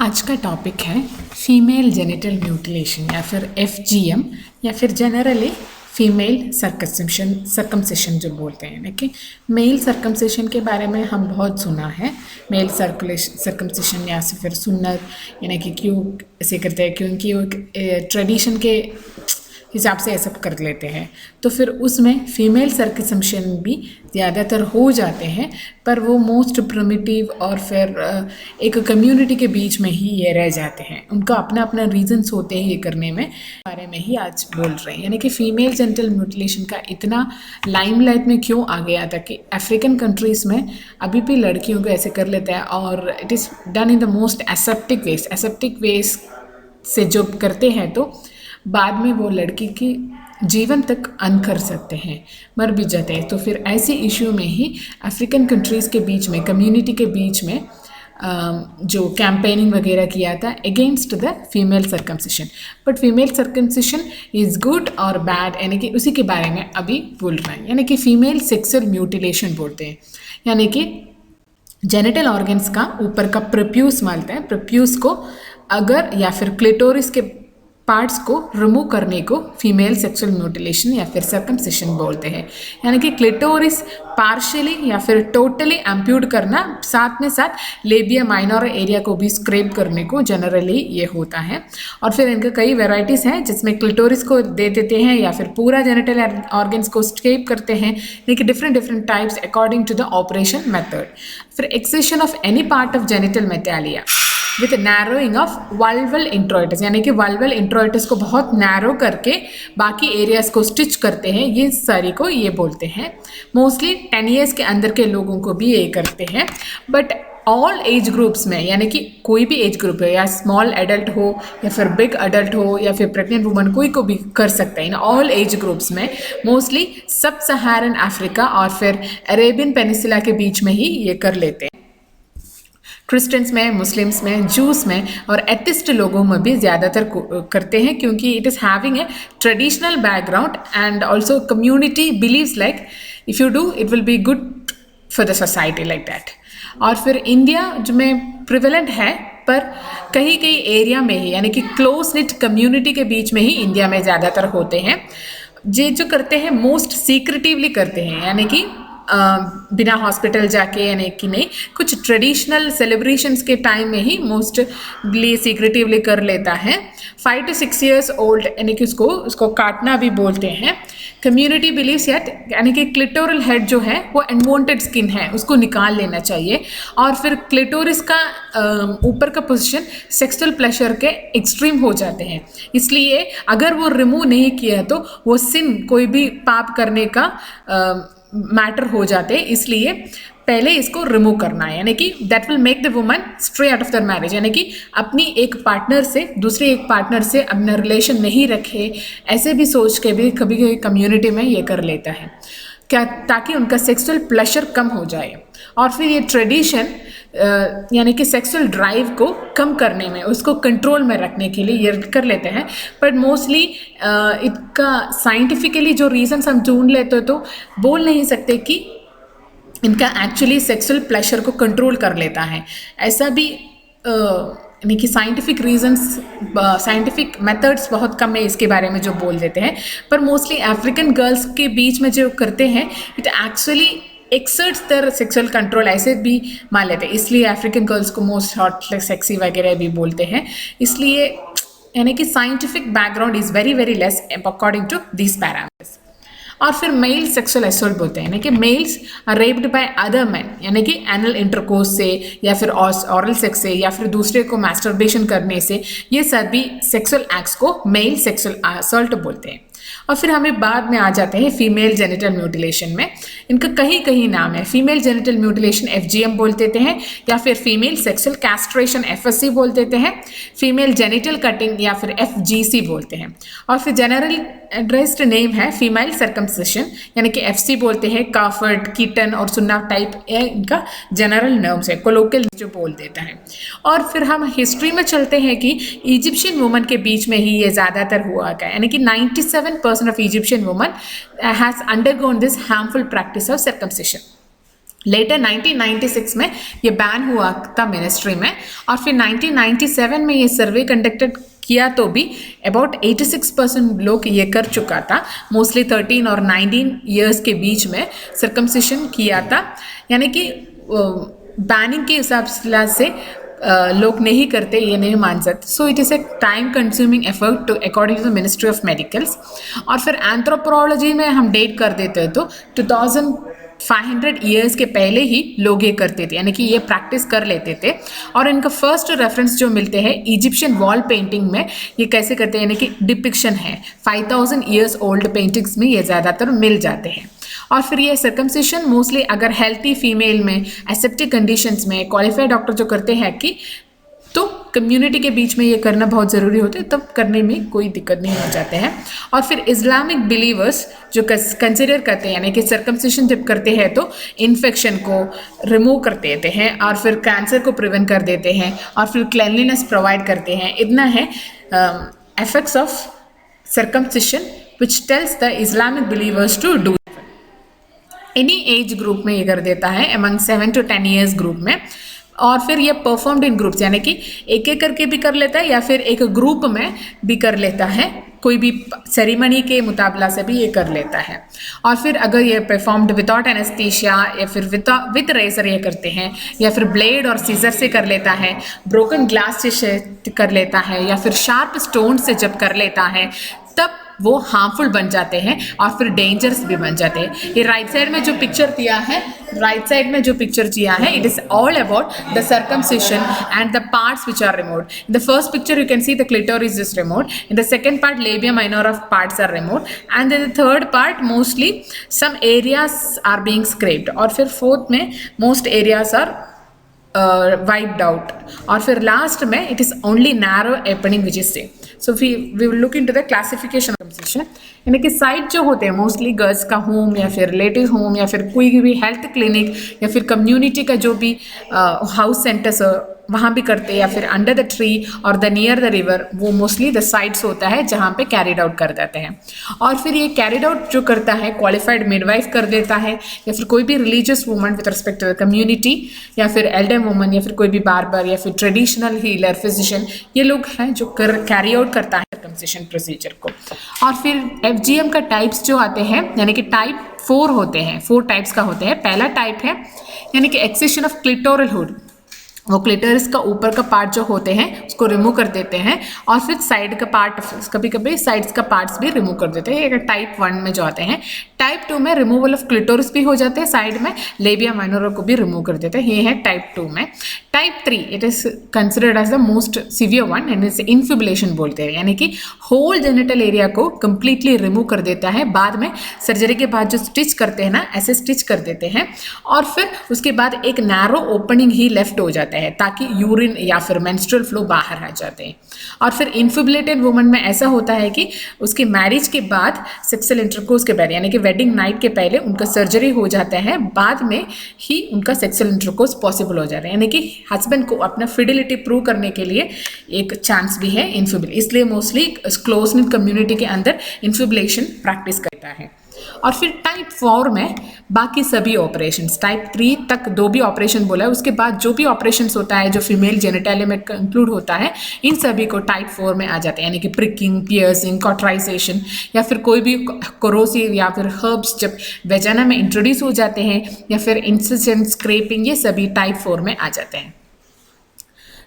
आज का टॉपिक है फीमेल जेनिटल म्यूटिलेशन या फिर FGM या फिर जनरली फीमेल सर्कमसिशन जो बोलते हैं। देखिए, मेल सर्कमसिशन के बारे में हम बहुत सुना है। मेल सर्कमसिशन या फिर सुन्नत, यानी कि क्यों ऐसे करते हैं, क्योंकि वो ट्रेडिशन के हिसाब से ऐसा कर लेते हैं। तो फिर उसमें फीमेल सर्कमसिशन भी ज़्यादातर हो जाते हैं, पर वो मोस्ट प्रिमिटिव और फिर एक कम्युनिटी के बीच में ही ये रह जाते हैं। उनका अपना अपना रीजंस होते हैं ये करने में, बारे में ही आज बोल रहे हैं। यानी कि फ़ीमेल जेनिटल म्यूटिलेशन का इतना लाइमलाइट में क्यों आ गया था कि अफ्रीकन कंट्रीज़ में अभी भी लड़कियों को ऐसे कर लेते हैं, और it is done in the most aseptic ways से जो करते हैं, तो बाद में वो लड़की की जीवन तक अंत कर सकते हैं, मर भी जाते हैं। तो फिर ऐसे इशू में ही अफ्रीकन कंट्रीज़ के बीच में, कम्युनिटी के बीच में जो कैंपेनिंग वगैरह किया था against the female circumcision. But female circumcision is good और बैड, यानी कि उसी के बारे में अभी बोल रहे हैं। यानी कि फीमेल सेक्सुअल म्यूटिलेशन बोलते हैं, यानी कि जेनिटल ऑर्गन्स का ऊपर का प्रोप्यूस मानते हैं, प्रोप्यूस को अगर या फिर क्लिटोरिस के पार्ट्स को रिमूव करने को फीमेल सेक्सुअल म्यूटिलेशन या फिर सर्कमसिशन बोलते हैं। यानी कि क्लिटोरिस पार्शियली या फिर टोटली एम्प्यूट करना, साथ में साथ लेबिया माइनर एरिया को भी स्क्रैप करने को जनरली ये होता है। और फिर इनका कई वेराइटीज़ हैं, जिसमें क्लिटोरिस को दे देते हैं या फिर पूरा जेनिटल ऑर्गन्स को स्क्रैप करते हैं, लेकिन different types according to the operation method. फिर excision of any part of genitalia with narrowing of vulval introitus, यानी कि वल्वल इंट्रोइटिस को बहुत नैरो करके बाकी एरियाज को स्टिच करते हैं, ये सारी को ये बोलते हैं। मोस्टली 10 ईयर्स के अंदर के लोगों को भी ये करते हैं, बट ऑल एज ग्रुप्स में, यानी कि कोई भी एज ग्रुप हो, या स्मॉल एडल्ट हो या फिर बिग एडल्ट हो या फिर प्रेग्नेंट वुमन, कोई को भी कर सकता है। इन ऑल एज ग्रुप्स में मोस्टली सब सहारन अफ्रीका और फिर अरेबियन पेनिनसुला के बीच में ही ये कर लेते हैं। क्रिश्चियंस में, मुस्लिम्स में, जूस में और एथिस्ट लोगों में भी ज़्यादातर करते हैं, क्योंकि it is having a traditional background and also community believes like if you do it will be good for the society like that. और फिर इंडिया जो में प्रिवेलेंट है, पर कहीं कहीं एरिया में ही, यानी कि क्लोज निट कम्युनिटी के बीच में ही इंडिया में ज़्यादातर होते हैं। ये जो करते हैं मोस्ट सीक्रेटिवली करते हैं, यानी कि बिना हॉस्पिटल जाके, यानी कि नहीं, कुछ ट्रेडिशनल सेलिब्रेशंस के टाइम में ही मोस्टली सीक्रेटिवली कर लेता है। 5 to 6 years ओल्ड, यानी कि उसको काटना भी बोलते हैं। कम्युनिटी बिलीव्स दैट, यानी कि क्लिटोरल हेड जो है वो अनवांटेड स्किन है, उसको निकाल लेना चाहिए। और फिर क्लिटोरिस का ऊपर का पोजीशन सेक्सुअल प्लेजर के एक्सट्रीम हो जाते हैं, इसलिए अगर वो रिमूव नहीं किया तो वो सिन, कोई भी पाप करने का मैटर हो जाते हैं, इसलिए पहले इसको रिमूव करना है। यानी कि that will make the woman stray out of the marriage, यानी कि अपनी एक पार्टनर से दूसरे एक पार्टनर से अपना रिलेशन नहीं रखे, ऐसे भी सोच के भी कभी कभी कम्युनिटी में ये कर लेता है, क्या, ताकि उनका सेक्सुअल प्लेजर कम हो जाए। और फिर ये ट्रेडिशन यानी कि सेक्सुअल ड्राइव को कम करने में, उसको कंट्रोल में रखने के लिए ये कर लेते हैं। बट मोस्टली इसका साइंटिफिकली जो रीजंस हम ढूंढ लेते तो बोल नहीं सकते कि इनका एक्चुअली सेक्सुअल प्लेजर को कंट्रोल कर लेता है। ऐसा भी यानी कि साइंटिफिक रीजंस, साइंटिफिक मेथड्स बहुत कम है इसके बारे में जो बोल देते हैं, पर मोस्टली अफ्रीकन गर्ल्स के बीच में जो करते हैं, it actually exerts their sexual control, ऐसे भी मान लेते हैं। इसलिए अफ्रीकन गर्ल्स को मोस्ट हॉट, सेक्सी वगैरह भी बोलते हैं। इसलिए यानी कि scientific background is very less according to this parameters. और फिर मेल सेक्सुअल असॉल्ट बोलते हैं, यानी कि males are raped by other man, यानी कि एनल इंटरकोर्स से या फिर ऑरल सेक्स से या फिर दूसरे को मास्टरबेशन करने से, ये सभी सेक्सुअल एक्ट्स को मेल सेक्सुअल असॉल्ट बोलते हैं। और फिर हमें बाद में आ जाते हैं फीमेल जेनिटल म्यूटिलेशन में। इनका कहीं नाम है। फीमेल जेनिटल म्यूटिलेशन FGM बोल देते हैं, या फिर फीमेल सेक्सुअल कैस्ट्रेशन FSC बोल देते हैं, फीमेल जेनिटल कटिंग या फिर FGC बोलते हैं। और फिर जनरल एड्रेस्ड नेम है फीमेल सर्कमसिशन, यानी कि FC बोलते हैं। काफर्ड, कीटन और सुन्ना टाइप इनका जनरल नर्म्स है, कोलोकियल जो बोल देता है। और फिर हम हिस्ट्री में चलते हैं कि इजिप्शियन वुमन के बीच में ही ये ज़्यादातर हुआ था, यानी कि 97% of Egyptian women has undergone this harmful practice of circumcision. Later 1996 में ये बैन हुआ था मिनिस्ट्री में, और फिर 1997 में ये सर्वे कंडक्टेड किया तो भी अबाउट 86% लोग ये कर चुका था। मोस्टली 13 और 19 ईयर्स के बीच में सर्कमसिशन किया था, यानी कि बैनिंग के हिसाब से लोग नहीं करते, ये नहीं मान सकते। So it is a time consuming effort to according to the ministry of medicals. और फिर एंथ्रोपोलॉजी में हम डेट कर देते हैं तो 2500 ईयर्स के पहले ही लोग ये करते थे, यानी कि ये प्रैक्टिस कर लेते थे। और इनका फर्स्ट रेफरेंस जो मिलते हैं इजिप्शियन वॉल पेंटिंग में, ये कैसे करते हैं, यानी कि डिपिक्शन है 5000 ईयर्स ओल्ड पेंटिंग्स में ये ज़्यादातर मिल जाते हैं। और फिर ये सर्कमसिशन मोस्टली अगर हेल्थी फीमेल में एसेप्टिक कंडीशंस में क्वालिफाइड डॉक्टर जो करते हैं कि तो कम्युनिटी के बीच में ये करना बहुत ज़रूरी होता है, तब करने में कोई दिक्कत नहीं हो जाते हैं। और फिर इस्लामिक बिलीवर्स जो कंसिडर करते हैं, यानी कि सर्कमसिशन जब करते हैं तो इन्फेक्शन को रिमूव कर देते हैं और फिर कैंसर को प्रिवेंट कर देते हैं और फिर क्लेanलीनेस प्रोवाइड करते हैं। इतना है effects of circumcision which tells the Islamic believers to do. Any age group में ये कर देता है, अमंग 7 to 10 ईयर्स ग्रुप में। और फिर ये परफॉर्म्ड इन ग्रुप्स, यानी कि एक एक करके भी कर लेता है या फिर एक ग्रुप में भी कर लेता है, कोई भी सेरेमनी के मुताबिला से भी ये कर लेता है। और फिर अगर ये परफॉर्म्ड विदाउट एनेस्थीसिया या फिर विद रेजर ये करते हैं, या फिर ब्लेड और सीजर से कर लेता है, ब्रोकन ग्लास से कर लेता है, या फिर शार्प स्टोन से जब कर लेता है, तब वो हार्मफुल बन जाते हैं और फिर डेंजरस भी बन जाते हैं। ये राइट साइड में जो पिक्चर दिया है, it is all about the circumcision and the parts which are removed. In the first picture you can see the clitoris is removed, in the second part labia minor of parts are removed, and in the third part mostly some areas are being scraped, और फिर fourth में most areas are wiped out, और फिर last में it is only narrow opening which is same. So we will look into the classification of circumcision, यानी कि site जो होते हैं मोस्टली गर्ल्स का होम या फिर रिलेटिव होम या फिर कोई भी हेल्थ क्लिनिक या फिर कम्युनिटी का जो भी हाउस सेंटर्स वहाँ भी करते हैं, या फिर अंडर द ट्री और द नियर द रिवर, वो मोस्टली द साइट्स होता है जहाँ पे कैरिड आउट कर देते हैं। और फिर ये कैरिड आउट जो करता है क्वालिफाइड मिडवाइफ कर देता है, या फिर कोई भी religious woman with respect to the community, या फिर एल्डर वुमन, या फिर कोई भी बार्बर या फिर ट्रेडिशनल हीलर फिजिशियन, ये लोग हैं जो कैरी आउट करता है सर्कमसिशन प्रोसीजर को। और फिर FGM का टाइप्स जो आते हैं, यानी कि टाइप 4 होते हैं, 4 टाइप्स का होते हैं। पहला टाइप है यानी कि एक्सेशन ऑफ क्लिटोरल हुड, वो क्लिटोरिस का ऊपर का पार्ट जो होते हैं उसको रिमूव कर देते हैं, और फिर साइड का पार्ट, कभी कभी साइड्स का पार्ट्स भी रिमूव कर देते हैं। ये टाइप 1 में जो आते हैं। टाइप 2 में रिमूवल ऑफ क्लिटोरिस भी हो जाते हैं, साइड में लेबिया माइनोरा को भी रिमूव कर देते हैं। ये है टाइप 2 में। Type 3 it is considered as the most severe one, and is infibulation बोलते हैं, यानी कि होल जेनिटल एरिया को कंप्लीटली रिमूव कर देता है। बाद में सर्जरी के बाद जो स्टिच करते हैं ना, ऐसे स्टिच कर देते हैं, और फिर उसके बाद एक नैरो ओपनिंग ही लेफ्ट हो जाता है ताकि यूरिन या फिर मेंस्ट्रुअल फ्लो बाहर आ जाते हैं। और फिर इन्फिबुलेटेड वुमन में ऐसा होता है कि उसके मैरिज के बाद सेक्सुअल इंटरकोर्स के पहले, यानी कि वेडिंग नाइट के पहले उनका सर्जरी हो जाता है, बाद में ही उनका सेक्सुअल इंटरकोर्स पॉसिबल हो जाता है, यानी कि हस्बैंड को अपना फिडिलिटी प्रूव करने के लिए एक चांस भी है इन्फिबुल। इसलिए मोस्टली क्लोज निट कम्युनिटी के अंदर इन्फिबुलेशन प्रैक्टिस करता है। और फिर टाइप 4 में बाकी सभी ऑपरेशंस, टाइप 3 तक 2 भी ऑपरेशन बोला है, उसके बाद जो भी ऑपरेशंस होता है जो फीमेल जेनिटैलिया में इंक्लूड होता है, इन सभी को टाइप 4 में आ जाते हैं, यानी कि प्रिकिंग, पियर्सिंग, कॉटराइजेशन, या फिर कोई भी कोरोसिव या फिर हर्ब्स जब वेजाना में इंट्रोड्यूस हो जाते हैं, या फिर इंसिजन, स्क्रैपिंग, ये सभी टाइप 4 में आ जाते हैं।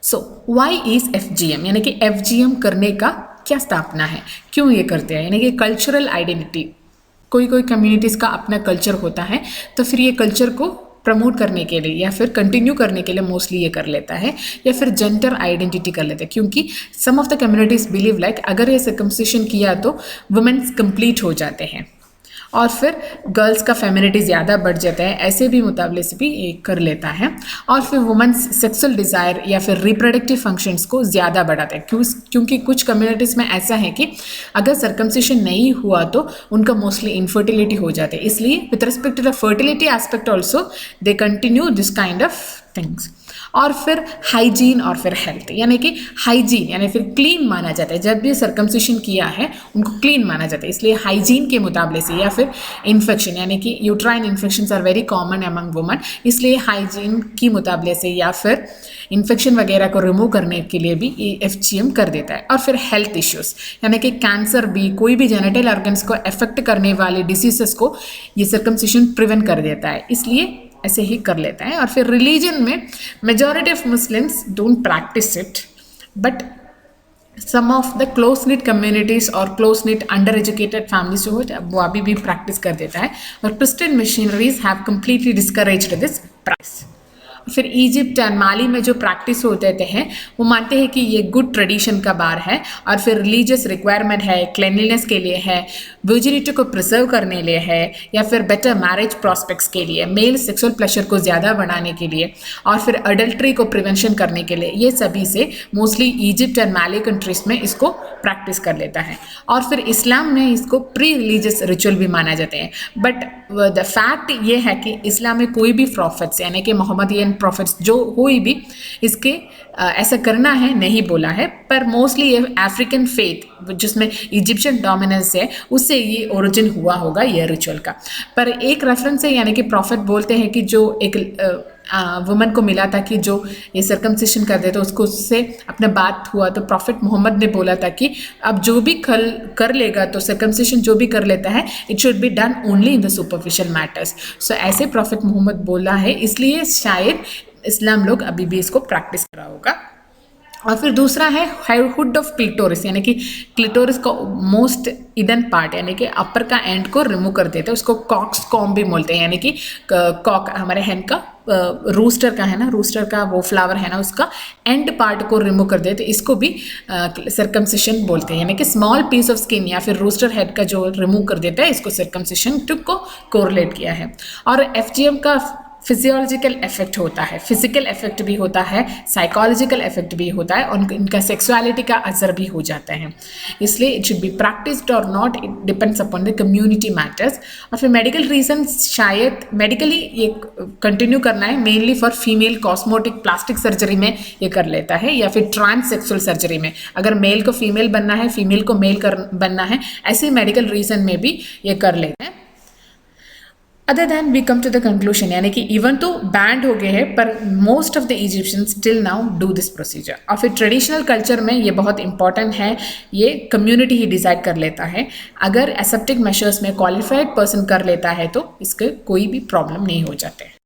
सो वाई इज FGM, यानी कि FGM करने का क्या स्थापना है, क्यों ये करते हैं, यानी कि कल्चरल आइडेंटिटी, कोई कम्युनिटीज़ का अपना कल्चर होता है, तो फिर ये कल्चर को प्रमोट करने के लिए या फिर कंटिन्यू करने के लिए मोस्टली ये कर लेता है, या फिर जेंडर आइडेंटिटी कर लेता है, क्योंकि some of the communities believe like अगर ये सर्कमसिशन किया तो वुमेन्स कंप्लीट हो जाते हैं, और फिर गर्ल्स का फेमिनिटी ज़्यादा बढ़ जाता है, ऐसे भी मुकाबले से भी ये कर लेता है। और फिर वुमेन्स सेक्सुअल डिज़ायर या फिर रिप्रोडक्टिव फंक्शंस को ज़्यादा बढ़ाता है, क्योंकि कुछ कम्युनिटीज़ में ऐसा है कि अगर सर्कमसिशन नहीं हुआ तो उनका मोस्टली इनफर्टिलिटी हो जाते हैं, इसलिए with respect to the fertility aspect also they continue this kind of things. और फिर हाइजीन और फिर हेल्थ, यानी कि हाइजीन यानी फिर क्लीन माना जाता है, जब भी सर्कमसिशन किया है उनको क्लीन माना जाता है, इसलिए हाइजीन के मुताबिक से, या फिर इन्फेक्शन यानी कि uterine infections are very common among woman, इसलिए हाइजीन की मुताबिक से या फिर इन्फेक्शन वगैरह को रिमूव करने के लिए भी ये FGM कर देता है। और फिर हेल्थ इश्यूज यानी कि कैंसर भी, कोई भी जेनिटल ऑर्गन्स को अफेक्ट करने वाले डिसीजेस को ये सर्कमसिशन प्रिवेंट कर देता है, इसलिए ऐसे ही कर लेता है। और फिर रिलीजन में majority of Muslims don't practice it, but some of the close knit communities और close knit under educated families जो हो वो अभी भी प्रैक्टिस कर देता है। और Christian missionaries have completely discouraged this practice. फिर इजिप्ट एंड माली में जो प्रैक्टिस होते हैं वो मानते हैं कि ये गुड ट्रेडिशन का बार है, और फिर रिलीजियस रिक्वायरमेंट है, क्लेनलीनेस के लिए है, वर्जिनिटी को प्रिजर्व करने लिए है, या फिर बेटर मैरिज प्रॉस्पेक्ट्स के लिए, मेल सेक्सुअल प्लेजर को ज़्यादा बढ़ाने के लिए, और फिर अडल्ट्री को प्रिवेंशन करने के लिए, ये सभी से mostly Egypt and Mali countries में इसको प्रैक्टिस कर लेता है। और फिर इस्लाम में इसको प्री रिलीजियस रिचुअल भी माना जाते हैं, बट द फैक्ट ये है कि इस्लाम में कोई भी प्रॉफिट्स यानी कि मोहम्मदियन प्रॉफिट्स जो कोई भी इसके ऐसा करना है नहीं बोला है, पर मोस्टली ये अफ्रीकन फेथ जिसमें इजिप्शियन डोमिनेंस है उससे ये ओरिजिन हुआ होगा ये रिचुअल का। पर एक रेफरेंस है यानी कि प्रॉफिट बोलते हैं कि जो एक वुमन को मिला था कि जो ये सर्कमसिशन कर देते उसको उससे अपना बात हुआ, तो प्रॉफिट मोहम्मद ने बोला था कि अब जो भी कर लेगा तो सर्कमसिशन जो भी कर लेता है it should be done only in the superficial matters. So ऐसे प्रॉफिट मोहम्मद बोला है, इसलिए शायद इस्लाम लोग अभी भी इसको प्रैक्टिस कर रहा होगा। और फिर दूसरा है हुड ऑफ क्लिटोरिस, यानी कि क्लिटोरिस का मोस्ट इडन पार्ट यानी कि अपर का एंड को रिमूव कर देते हैं, उसको कॉक्स कॉम भी बोलते हैं, यानी कि कॉक हमारे हैंड का रूस्टर का है ना, रूस्टर का वो फ्लावर है ना, उसका एंड पार्ट को रिमूव कर देते, इसको भी सर्कमसिशन बोलते हैं, यानी कि स्मॉल पीस ऑफ स्किन या फिर रूस्टर हेड का जो रिमूव कर देता है इसको सर्कमसिशन को कोरिलेट किया है। और FGM का फिजियोलॉजिकल इफेक्ट होता है, फिजिकल इफेक्ट भी होता है, साइकोलॉजिकल इफेक्ट भी होता है, और इनका सेक्सुअलिटी का असर भी हो जाता है, इसलिए इट शुड बी प्रैक्टिस्ड और not, it depends upon the community matters. और फिर मेडिकल रीजन शायद मेडिकली ये कंटिन्यू करना है, mainly for female cosmetic plastic surgery में ये कर लेता है, या फिर ट्रांससेक्सुअल सर्जरी में अगर मेल को फीमेल बनना है, फीमेल को मेल बनना है, ऐसे मेडिकल रीजन में भी ये कर लेते हैं। Other than we come to the conclusion, यानी कि इवन तो बैंड हो गए हैं पर most of the Egyptians still now do this procedure. और फिर ट्रेडिशनल कल्चर में ये बहुत इंपॉर्टेंट है, ये कम्युनिटी ही डिसाइड कर लेता है, अगर एसेप्टिक मेजर्स में क्वालिफाइड पर्सन कर लेता है तो इसके कोई भी प्रॉब्लम नहीं हो जाते।